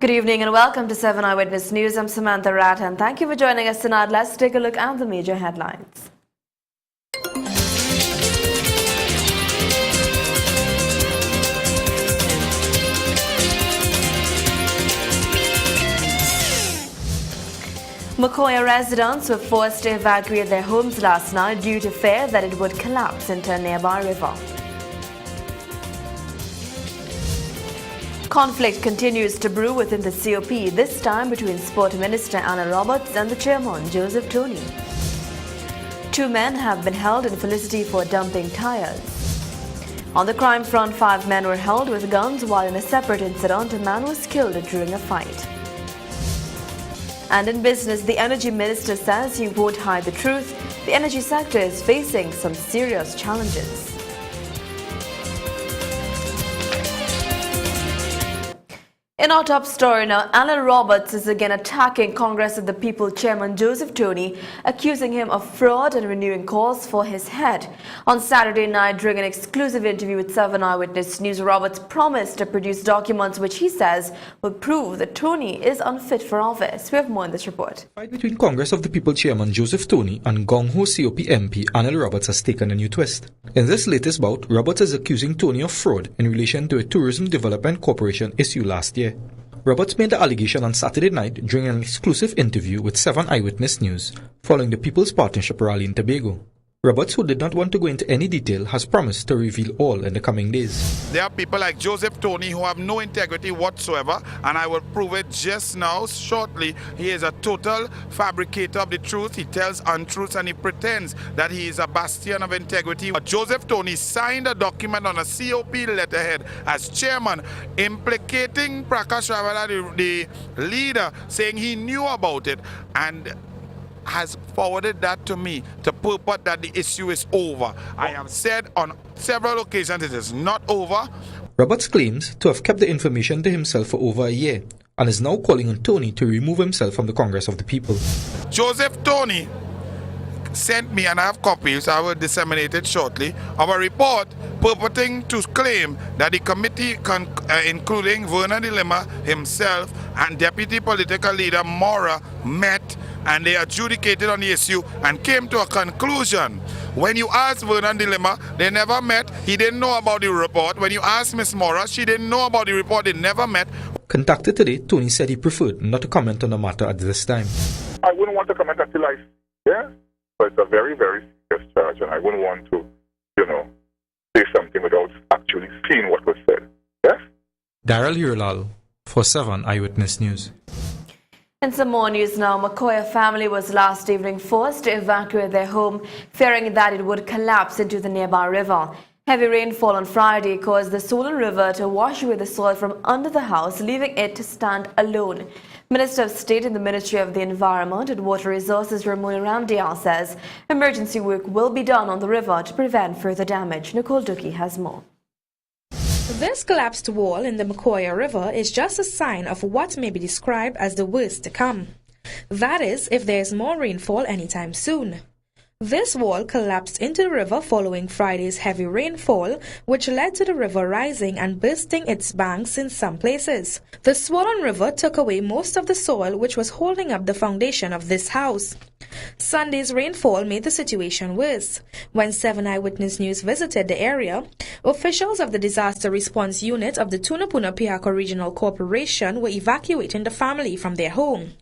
Good evening and welcome to 7 Eyewitness News. I'm Samantha Rat and thank you for joining us tonight. Let's take a look at the major headlines. Macoya residents were forced to evacuate their homes last night due to fear that it would collapse into a nearby river. Conflict continues to brew within the COP, this time between Sport Minister Anna Roberts and the chairman, Joseph Tony. 2 men have been held in Felicity for dumping tires. On the crime front, 5 men were held with guns, while in a separate incident, a man was killed during a fight. And in business, the energy minister says he won't hide the truth. The energy sector is facing some serious challenges. In our top story now, Anna Roberts is again attacking Congress of the People chairman Joseph Tony, accusing him of fraud and renewing calls for his head. On Saturday night, during an exclusive interview with 7 Eyewitness News, Roberts promised to produce documents which he says will prove that Tony is unfit for office. We have more in this report. The fight between Congress of the People chairman Joseph Tony and Gong Ho COP MP Anna Roberts has taken a new twist. In this latest bout, Roberts is accusing Tony of fraud in relation to a Tourism Development Corporation issue last year. Roberts made the allegation on Saturday night during an exclusive interview with 7 Eyewitness News following the People's Partnership rally in Tobago. Roberts, who did not want to go into any detail, has promised to reveal all in the coming days. There are people like Joseph Tony who have no integrity whatsoever, and I will prove it just now, shortly. He is a total fabricator of the truth. He tells untruths and he pretends that he is a bastion of integrity. Joseph Tony signed a document on a COP letterhead as chairman, implicating Prakash Rawala, the leader, saying he knew about it and has forwarded that to me to purport that the issue is over. I have said on several occasions it is not over. Roberts claims to have kept the information to himself for over a year and is now calling on Tony to remove himself from the Congress of the People. Joseph Tony sent me, and I have copies, I will disseminate it shortly, of a report purporting to claim that the committee, including Vernon de Lima himself and Deputy Political Leader Mora, met and they adjudicated on the issue and came to a conclusion. When you ask Vernon de Lima, they never met. He didn't know about the report. When you ask Miss Mora, she didn't know about the report. They never met. Contacted today, Tony said he preferred not to comment on the matter at this time. I wouldn't want to comment until I but it's a very, very serious charge, and I wouldn't want to, say something without actually seeing what was said. Yes? Daryl Urlal for 7 Eyewitness News. In some more news now, Macoya family was last evening forced to evacuate their home, fearing that it would collapse into the nearby river. Heavy rainfall on Friday caused the Solon River to wash away the soil from under the house, leaving it to stand alone. Minister of State in the Ministry of the Environment and Water Resources, Ramona Ramdayal, says emergency work will be done on the river to prevent further damage. Nicole Duki has more. This collapsed wall in the Macoya River is just a sign of what may be described as the worst to come. That is, if there is more rainfall anytime soon. This wall collapsed into the river following Friday's heavy rainfall, which led to the river rising and bursting its banks in some places. The swollen river took away most of the soil which was holding up the foundation of this house. Sunday's rainfall made the situation worse. When 7 Eyewitness News visited the area, officials of the Disaster Response Unit of the Tunapuna-Piako Regional Corporation were evacuating the family from their home.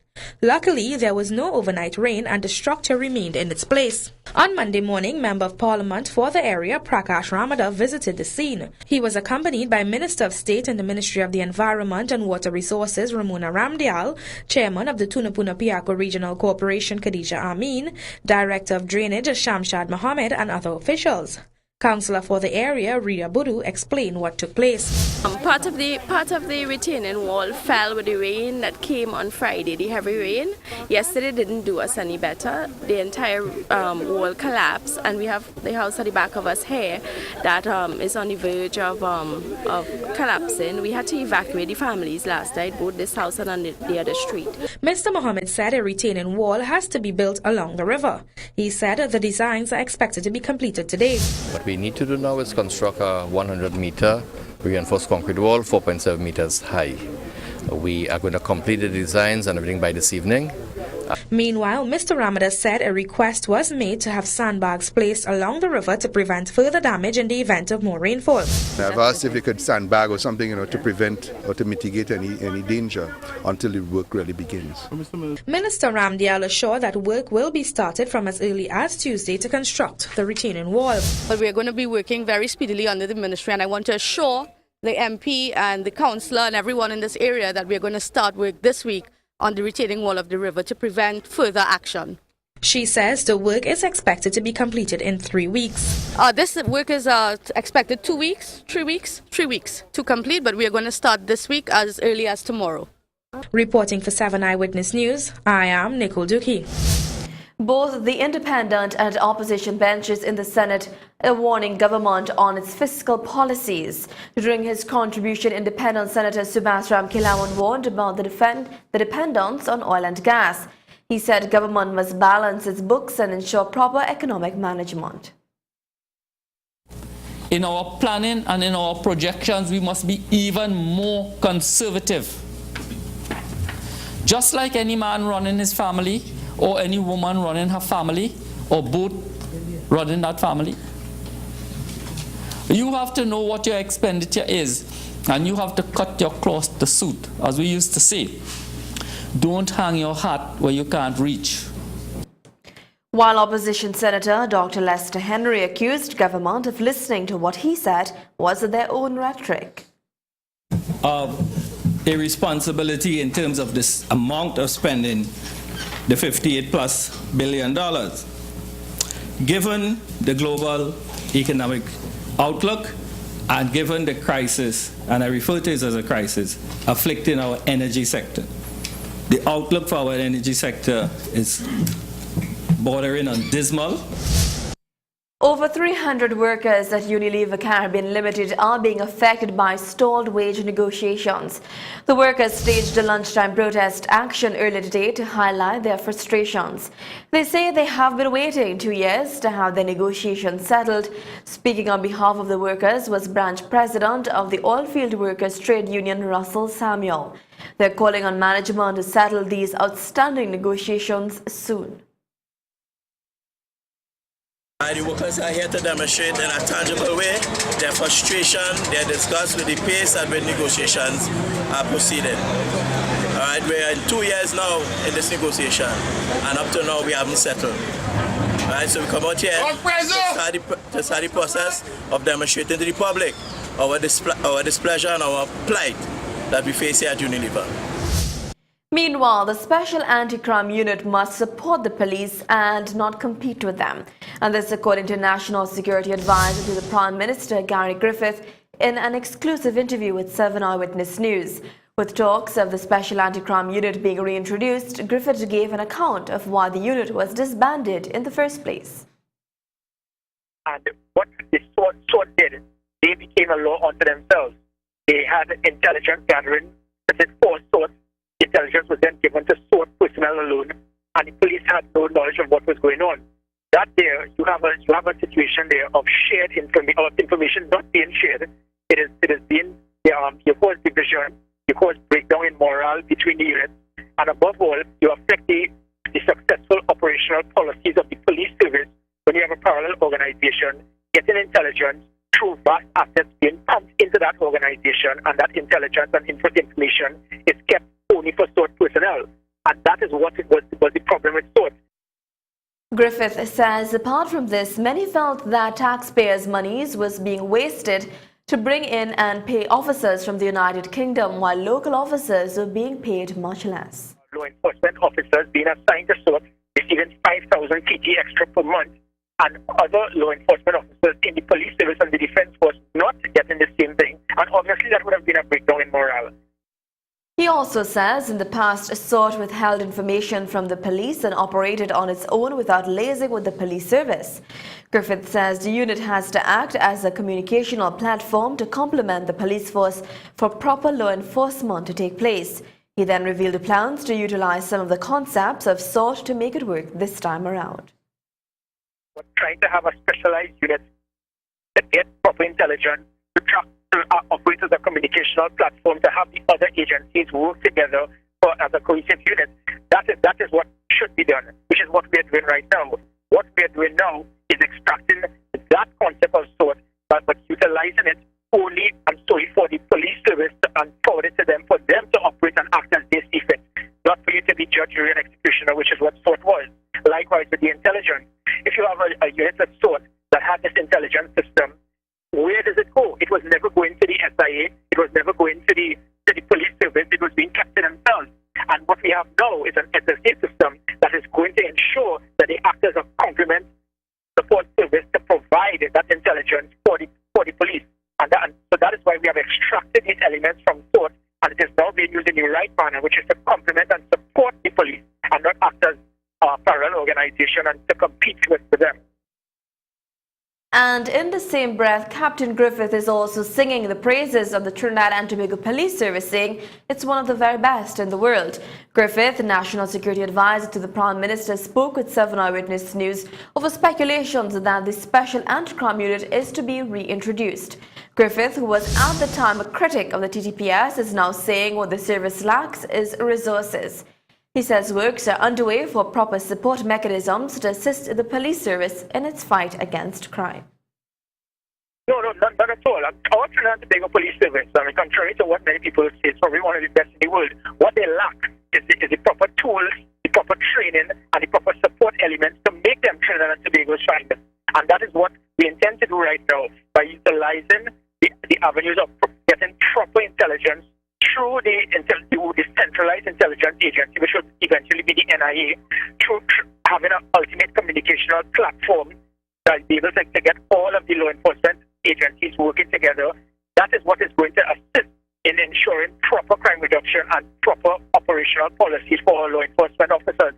Luckily, there was no overnight rain and the structure remained in its place. On Monday morning, Member of Parliament for the area, Prakash Rawala, visited the scene. He was accompanied by Minister of State in the Ministry of the Environment and Water Resources, Ramona Ramdayal, Chairman of the Tunapuna-Piako Regional Corporation, Khadija Amin, Director of Drainage, Shamshad Mohammed, and other officials. Councillor for the area, Ria Budu, explained what took place. Part of the retaining wall fell with the rain that came on Friday, the heavy rain. Yesterday didn't do us any better. The entire wall collapsed, and we have the house at the back of us here that is on the verge of collapsing. We had to evacuate the families last night, both this house and on the other street. Mr. Mohammed said a retaining wall has to be built along the river. He said the designs are expected to be completed today. What we need to do now is construct a 100-meter reinforced concrete wall, 4.7 meters high. We are going to complete the designs and everything by this evening. Meanwhile, Mr. Ramada said a request was made to have sandbags placed along the river to prevent further damage in the event of more rainfall. I've asked if they could sandbag or something, to prevent or to mitigate any danger until the work really begins. Minister Ramdial assured that work will be started from as early as Tuesday to construct the retaining wall. But we're going to be working very speedily under the ministry, and I want to assure the MP and the councillor and everyone in this area that we're going to start work this week on the retaining wall of the river to prevent further action. She says the work is expected to be completed in 3 weeks. This work is expected 2 weeks, 3 weeks, 3 weeks to complete, but we are going to start this week as early as tomorrow. Reporting for 7 Eyewitness News, I am Nicole Dukey. Both the independent and opposition benches in the Senate are warning government on its fiscal policies. During his contribution, independent Senator Subhas Ram Kilawan warned about the dependence on oil and gas. He said government must balance its books and ensure proper economic management. In our planning and in our projections, we must be even more conservative. Just like any man running his family, or any woman running her family, or both running that family. You have to know what your expenditure is, and you have to cut your cloth to suit, as we used to say. Don't hang your hat where you can't reach. While opposition Senator Dr. Lester Henry accused government of listening to what he said was their own rhetoric. Irresponsibility in terms of this amount of spending, the $58+ billion. Given the global economic outlook and given the crisis, and I refer to it as a crisis, afflicting our energy sector, the outlook for our energy sector is bordering on dismal. Over 300 workers at Unilever Caribbean Limited are being affected by stalled wage negotiations. The workers staged a lunchtime protest action earlier today to highlight their frustrations. They say they have been waiting 2 years to have their negotiations settled. Speaking on behalf of the workers was branch president of the Oilfield Workers Trade Union, Russell Samuel. They're calling on management to settle these outstanding negotiations soon. The workers are here to demonstrate in a tangible way their frustration, their disgust with the pace at which negotiations are proceeding. All right, we're in 2 years now in this negotiation, and up to now we haven't settled. All right, so we come out here to start the process of demonstrating to the public our displeasure and our plight that we face here at Unilever. Meanwhile, the Special Anti-Crime Unit must support the police and not compete with them. And this according to National Security Advisor to the Prime Minister Gary Griffith in an exclusive interview with 7 Eyewitness News. With talks of the Special Anti-Crime Unit being reintroduced, Griffith gave an account of why the unit was disbanded in the first place. And what the SWAT did, they became a law unto themselves. They had intelligence gathering, that is for SWAT. Intelligence was then given to SWAT personnel alone, and the police had no knowledge of what was going on. That there, you have a situation there of shared information not being shared. It is being you cause division, you cause breakdown in morale between the units, and above all, you affect the successful operational policies of the police service when you have a parallel organization getting intelligence through vast assets being pumped into that organization, and that intelligence and information is kept only for SWAT personnel. And that is what was the problem with SWAT. Griffith says apart from this, many felt that taxpayers' monies was being wasted to bring in and pay officers from the United Kingdom, while local officers were being paid much less. Law enforcement officers being assigned to SWAT receiving 5,000 TT extra per month, and other law enforcement officers in the police service and the defense force not getting the same thing. And obviously that would have been a breakdown in morale. He also says in the past, SWAT withheld information from the police and operated on its own without liaising with the police service. Griffith says the unit has to act as a communicational platform to complement the police force for proper law enforcement to take place. He then revealed the plans to utilize some of the concepts of SWAT to make it work this time around. We're trying to have a specialized unit that gets proper intelligence to track to operate as a communicational platform, to have the other agencies work together as a cohesive unit. That is what should be done, which is what we are doing right now. What we are doing now is extracting that concept of SORT, but utilizing it only and solely for the police service and forward it to them, for them to operate and act as they see fit, not for you to be judge, jury, and executioner, which is what SORT was. Likewise with the intelligence. If you have a unit of SORT that had this intelligence system, where does it go? It was never going to the SIA. It was never going to the police service. It was being kept to themselves. And what we have now is an SSA system that is going to ensure that they act as a complement support service to provide that intelligence for the police. And so that is why we have extracted these elements from SORT, and it is now being used in the right manner, which is to complement and support the police and not act as a parallel organization and to compete with them. And in the same breath, Captain Griffith is also singing the praises of the Trinidad and Tobago Police Service, saying it's one of the very best in the world. Griffith, National Security Advisor to the Prime Minister, spoke with 7 Eyewitness News over speculations that the Special Anti-Crime Unit is to be reintroduced. Griffith, who was at the time a critic of the TTPS, is now saying what the service lacks is resources. He says works are underway for proper support mechanisms to assist the police service in its fight against crime. No, not at all. Our Trinidad and Tobago Police Service, contrary to what many people say, it's probably one of the best in the world. What they lack is the proper tools, the proper training, and the proper support elements to make them Trinidad and Tobago's finest. And that is what we intend to do right now by utilizing the avenues of getting proper intelligence through the centralized intelligence agency, which will eventually be the NIA, through having an ultimate communicational platform that will be able to get all of the law enforcement agencies working together. That is what is going to assist in ensuring proper crime reduction and proper operational policies for our law enforcement officers.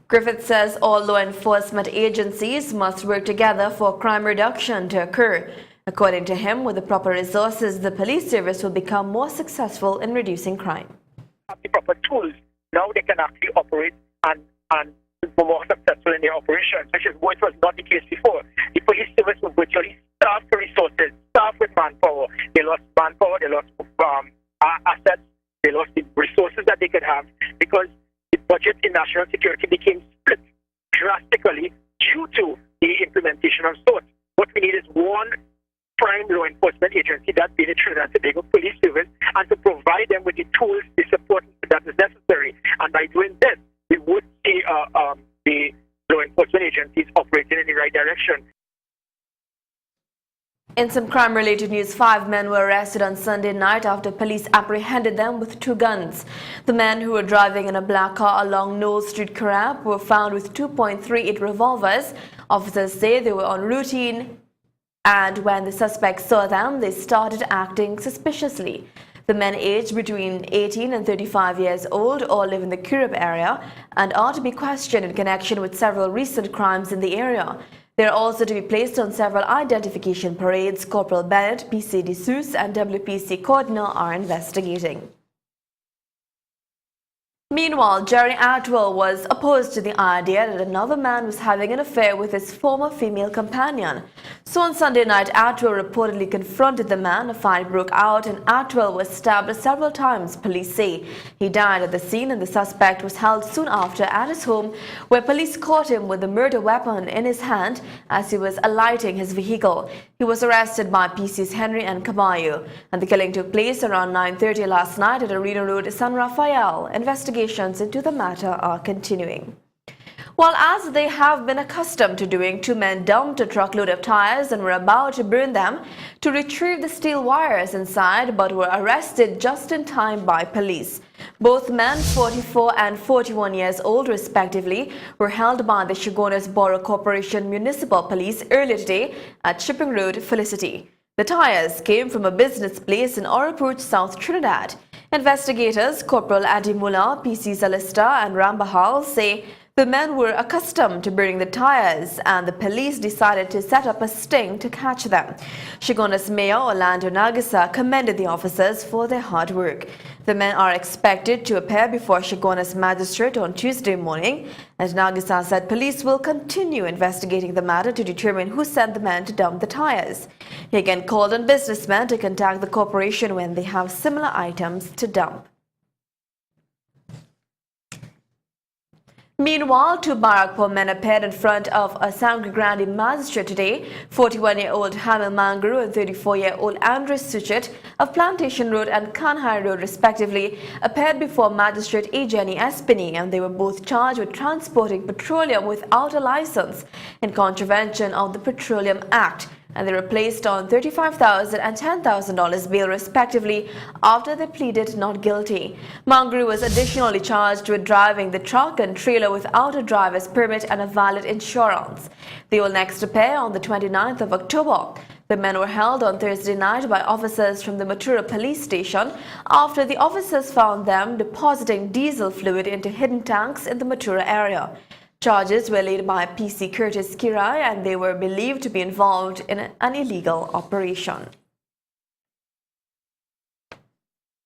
Griffith says all law enforcement agencies must work together for crime reduction to occur. According to him, with the proper resources, the police service will become more successful in reducing crime. The proper tools, now they can actually operate and be more successful in their operations, which was not the case before. The police service was virtually starved for resources, starved with manpower. They lost manpower, they lost assets, they lost the resources that they could have because the budget in national security became split drastically due to the implementation of SORT. What we need is one prime law enforcement agency, that being the Trinidad and Tobago Police Service, and to provide them with the tools, the support that is necessary. And by doing this, we would see the law enforcement agencies operating in the right direction. In some crime-related news, 5 men were arrested on Sunday night after police apprehended them with 2 guns. The men, who were driving in a black car along Knowles Street, Karab, were found with 2.38 revolvers. Officers say they were on routine, and when the suspects saw them, they started acting suspiciously. The men, aged between 18 and 35 years old, all live in the Karab area and are to be questioned in connection with several recent crimes in the area. They are also to be placed on several identification parades. Corporal Bennett, PC D'Souza and WPC Cordner are investigating. Meanwhile, Jerry Atwell was opposed to the idea that another man was having an affair with his former female companion. So on Sunday night, Atwell reportedly confronted the man. A fight broke out and Atwell was stabbed several times, police say. He died at the scene and the suspect was held soon after at his home, where police caught him with the murder weapon in his hand as he was alighting his vehicle. He was arrested by PCs Henry and Caballo, and the killing took place around 9:30 last night at Arena Road, San Rafael. Investigations into the matter are continuing. While, as they have been accustomed to doing, 2 men dumped a truckload of tires and were about to burn them to retrieve the steel wires inside, but were arrested just in time by police. Both men, 44 and 41 years old respectively, were held by the Chaguanas Borough Corporation Municipal Police earlier today at Shipping Road, Felicity. The tires came from a business place in Oropouche, South Trinidad. Investigators Corporal Adi Mullah, PC Zalista and Rambahal say the men were accustomed to burning the tires and the police decided to set up a sting to catch them. Chaguanas Mayor Orlando Nagasa commended the officers for their hard work. The men are expected to appear before Chaguanas magistrate on Tuesday morning, and Nagisa said police will continue investigating the matter to determine who sent the men to dump the tires. He again called on businessmen to contact the corporation when they have similar items to dump. Meanwhile, two Barrackpore men appeared in front of a Sangre Grande magistrate today. 41-year-old Hamil Manguru and 34-year-old Andres Suchet of Plantation Road and Kanhai Road respectively appeared before magistrate A. Jenny Espini, and they were both charged with transporting petroleum without a license in contravention of the Petroleum Act, and they were placed on $35,000 and $10,000 bail respectively after they pleaded not guilty. Manguru was additionally charged with driving the truck and trailer without a driver's permit and a valid insurance. They will next appear on the 29th of October. The men were held on Thursday night by officers from the Matura police station after the officers found them depositing diesel fluid into hidden tanks in the Matura area. Charges were laid by PC Curtis Kirai, and they were believed to be involved in an illegal operation.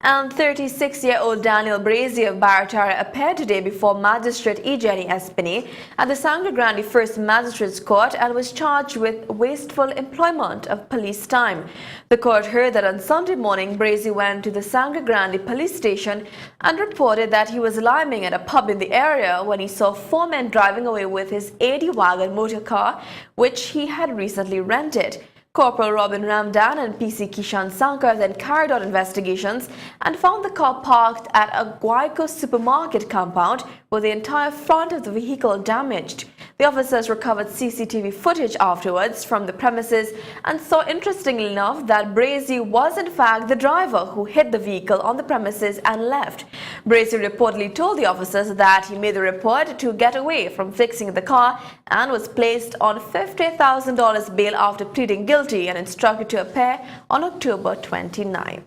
And 36-year-old Daniel Brazier of Baratara appeared today before Magistrate E. Jenny Espini at the Sangre Grande First Magistrates Court and was charged with wasteful employment of police time. The court heard that on Sunday morning, Brazier went to the Sangre Grande police station and reported that he was liming at a pub in the area when he saw four men driving away with his 80-wagon motor car, which he had recently rented. Corporal Robin Ramdan and PC Kishan Sankar then carried out investigations and found the car parked at a Guayco supermarket compound with the entire front of the vehicle damaged. The officers recovered CCTV footage afterwards from the premises and saw, interestingly enough, that Brazier was in fact the driver who hit the vehicle on the premises and left. Brazier reportedly told the officers that he made the report to get away from fixing the car and was placed on $50,000 bail after pleading guilty and instructed to appear on October 29th.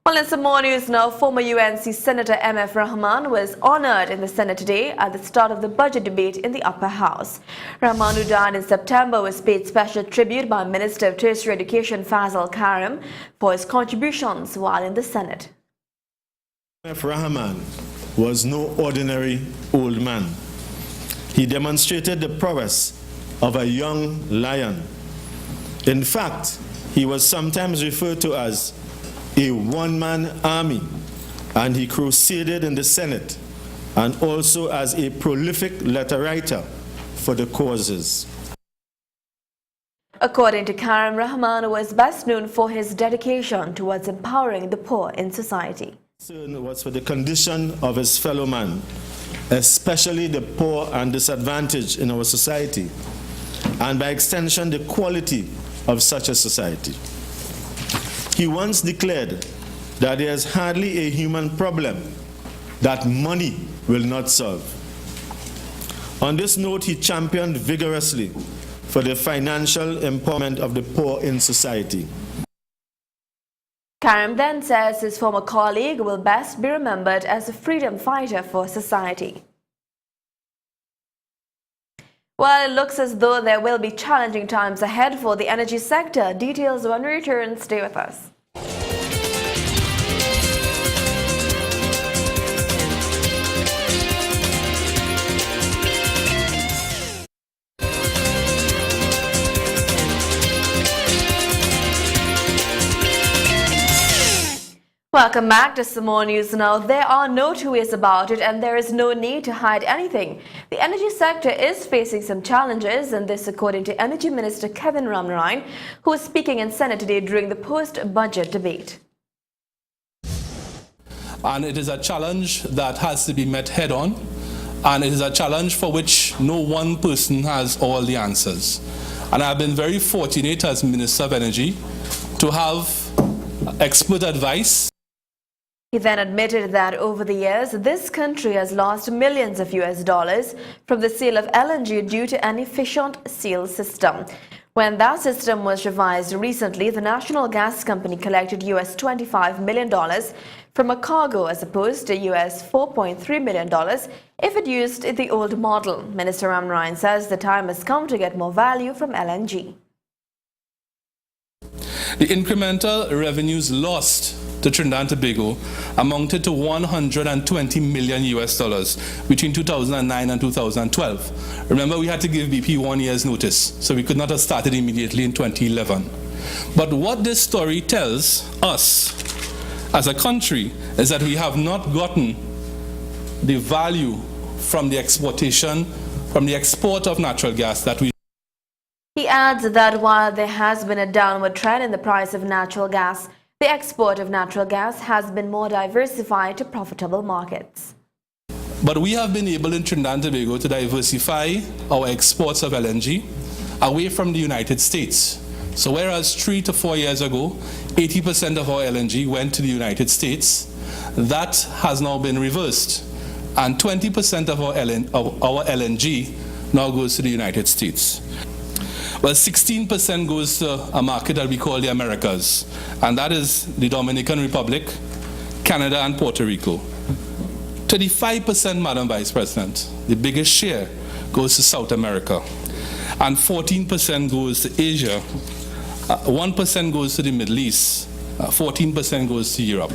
Well, in some more news now, former UNC Senator M.F. Rahman was honored in the Senate today at the start of the budget debate in the upper house. Rahman, who died in September, was paid special tribute by Minister of Tertiary Education Fazal Karim for his contributions while in the Senate. M.F. Rahman was no ordinary old man. He demonstrated the prowess of a young lion. In fact, he was sometimes referred to as a one-man army, and he crusaded in the Senate and also as a prolific letter writer for the causes. According to Karim, Rahman was best known for his dedication towards empowering the poor in society. Concern was for the condition of his fellow man, especially the poor and disadvantaged in our society, and by extension the quality of such a society. He once declared that there is hardly a human problem that money will not solve. On this note, he championed vigorously for the financial empowerment of the poor in society. Karim then says his former colleague will best be remembered as a freedom fighter for society. Well, it looks as though there will be challenging times ahead for the energy sector. Details when we return. Stay with us. Welcome back to some more news now. There are no two ways about it, and there is no need to hide anything. The energy sector is facing some challenges, and this according to Energy Minister Kevin Ramnarine, who was speaking in Senate today during the post-budget debate. And it is a challenge that has to be met head-on, and it is a challenge for which no one person has all the answers. And I've been very fortunate as Minister of Energy to have expert advice. He then admitted that over the years, this country has lost millions of US dollars from the sale of LNG due to an efficient sales system. When that system was revised recently, the national gas company collected US $25 million from a cargo as opposed to US $4.3 million if it used the old model. Minister Ramnarine says the time has come to get more value from LNG. The incremental revenues lost to Trinidad and Tobago amounted to $120 million between 2009 and 2012. Remember, we had to give BP 1 year's notice, so we could not have started immediately in 2011. But what this story tells us as a country is that we have not gotten the value from the exportation, from the export of natural gas that we. He adds that while there has been a downward trend in the price of natural gas, the export of natural gas has been more diversified to profitable markets. But we have been able in Trinidad and Tobago to diversify our exports of LNG away from the United States. So whereas 3 to 4 years ago, 80% of our LNG went to the United States, that has now been reversed. And 20% of our LNG now goes to the United States. Well, 16% goes to a market that we call the Americas, and that is the Dominican Republic, Canada, and Puerto Rico. 35%, Madam Vice President, the biggest share, goes to South America, and 14% goes to Asia, 1% goes to the Middle East, 14% goes to Europe.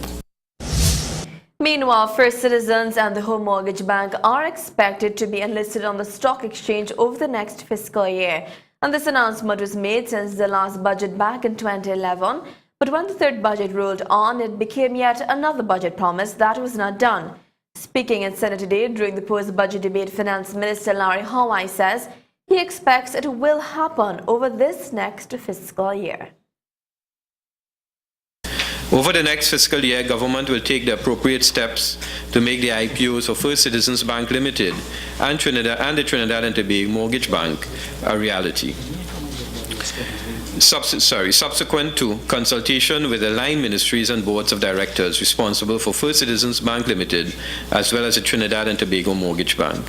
Meanwhile, First Citizens and the Home Mortgage Bank are expected to be enlisted on the stock exchange over the next fiscal year. And this announcement was made since the last budget back in 2011. But when the third budget rolled on, it became yet another budget promise that was not done. Speaking in Senate today during the post-budget debate, Finance Minister Larry Howai says he expects it will happen over this next fiscal year. Over the next fiscal year, government will take the appropriate steps to make the IPOs of First Citizens Bank Limited and the Trinidad and Tobago Mortgage Bank a reality. Subsequent to consultation with the line ministries and boards of directors responsible for First Citizens Bank Limited as well as the Trinidad and Tobago Mortgage Bank.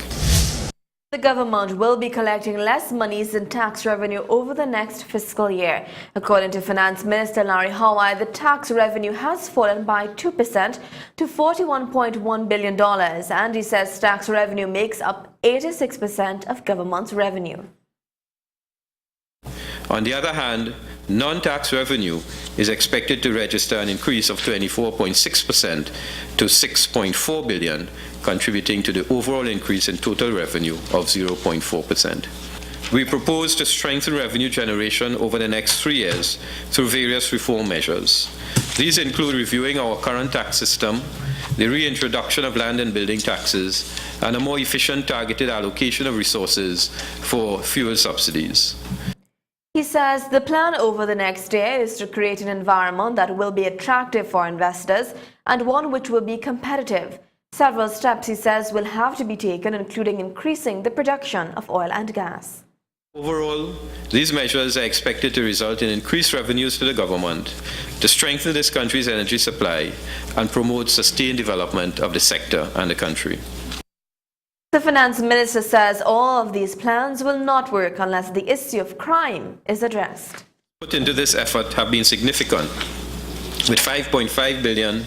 The government will be collecting less monies in tax revenue over the next fiscal year. According to Finance Minister Larry Howai, the tax revenue has fallen by 2% to $41.1 billion, and he says tax revenue makes up 86% of government's revenue. On the other hand, non-tax revenue is expected to register an increase of 24.6% to $6.4 billion, contributing to the overall increase in total revenue of 0.4%. We propose to strengthen revenue generation over the next 3 years through various reform measures. These include reviewing our current tax system, the reintroduction of land and building taxes, and a more efficient targeted allocation of resources for fuel subsidies. He says the plan over the next year is to create an environment that will be attractive for investors and one which will be competitive. Several steps, he says, will have to be taken, including increasing the production of oil and gas. Overall, these measures are expected to result in increased revenues to the government, to strengthen this country's energy supply, and promote sustained development of the sector and the country. The Finance Minister says all of these plans will not work unless the issue of crime is addressed. Put into this effort have been significant, with $5.5 billion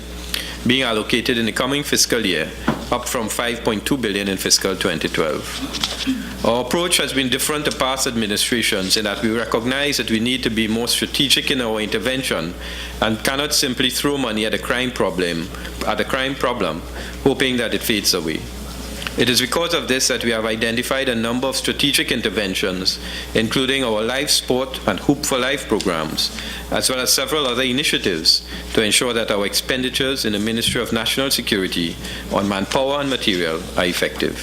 being allocated in the coming fiscal year, up from $5.2 billion in fiscal 2012. Our approach has been different to past administrations in that we recognize that we need to be more strategic in our intervention and cannot simply throw money at a crime problem, hoping that it fades away. It is because of this that we have identified a number of strategic interventions, including our Life Sport and Hoop for Life programs, as well as several other initiatives to ensure that our expenditures in the Ministry of National Security on manpower and material are effective.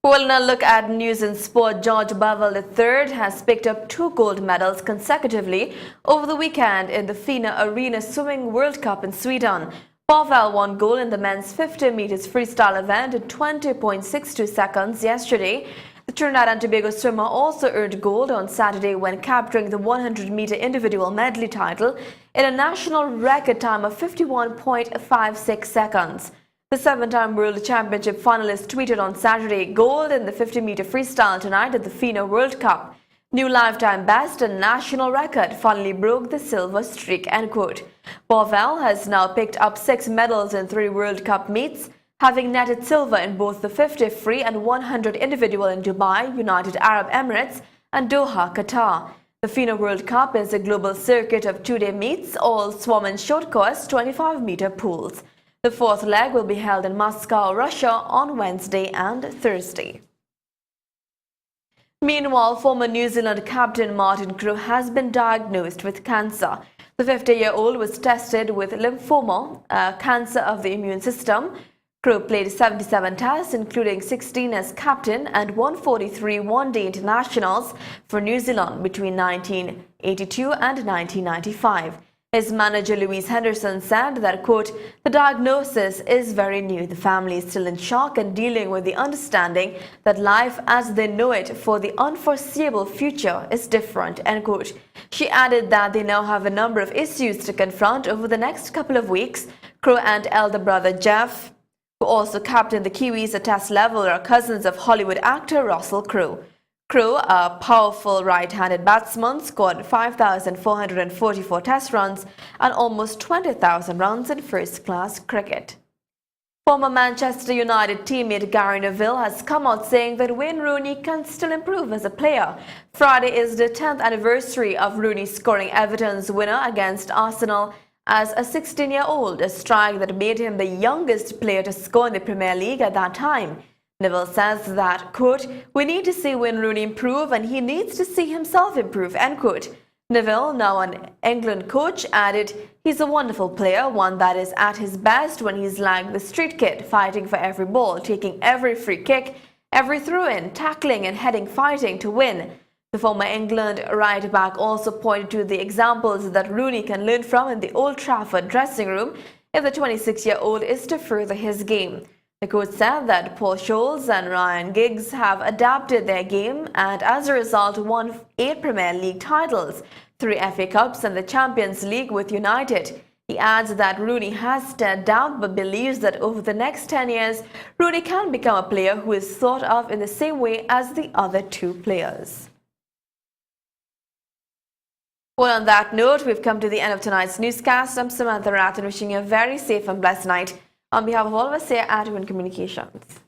We'll now look at news in sport. George Bavell III has picked up 2 gold medals consecutively over the weekend in the FINA Arena Swimming World Cup in Sweden. Bavell won gold in the men's 50 meters freestyle event in 20.62 seconds yesterday. The Trinidad and Tobago swimmer also earned gold on Saturday when capturing the 100-meter individual medley title in a national record time of 51.56 seconds. The 7-time World Championship finalist tweeted on Saturday, "Gold in the 50-meter freestyle tonight at the FINA World Cup. New lifetime best and national record finally broke the silver streak," end quote. Bavell has now picked up 6 medals in 3 World Cup meets, having netted silver in both the 50 free and 100 individual in Dubai, United Arab Emirates, and Doha, Qatar. The FINA World Cup is a global circuit of two-day meets, all swum and short course 25-meter pools. The fourth leg will be held in Moscow, Russia on Wednesday and Thursday. Meanwhile, former New Zealand captain Martin Crewe has been diagnosed with cancer. The 50-year-old was tested with lymphoma, cancer of the immune system. Crewe played 77 tests, including 16 as captain and 143 one-day internationals for New Zealand between 1982 and 1995. His manager Louise Henderson said that, quote, "The diagnosis is very new. The family is still in shock and dealing with the understanding that life as they know it for the unforeseeable future is different," end quote. She added that they now have a number of issues to confront over the next couple of weeks. Crewe and elder brother Jeff, who also captained the Kiwis at test level, are cousins of Hollywood actor Russell Crowe. Crewe, a powerful right-handed batsman, scored 5,444 test runs and almost 20,000 runs in first-class cricket. Former Manchester United teammate Gary Neville has come out saying that Wayne Rooney can still improve as a player. Friday is the 10th anniversary of Rooney scoring Everton's winner against Arsenal as a 16-year-old, a strike that made him the youngest player to score in the Premier League at that time. Neville says that, quote, "We need to see Wayne Rooney improve and he needs to see himself improve," end quote. Neville, now an England coach, added, "He's a wonderful player, one that is at his best when he's like the street kid, fighting for every ball, taking every free kick, every throw-in, tackling and heading, fighting to win." The former England right-back also pointed to the examples that Rooney can learn from in the Old Trafford dressing room if the 26-year-old is to further his game. The coach said that Paul Scholes and Ryan Giggs have adapted their game and as a result won 8 Premier League titles, 3 FA Cups and the Champions League with United. He adds that Rooney has to adapt but believes that over the next 10 years, Rooney can become a player who is thought of in the same way as the other 2 players. Well, on that note, we've come to the end of tonight's newscast. I'm Samantha Rattan, wishing you a very safe and blessed night. On behalf of all of us here at WIN Communications.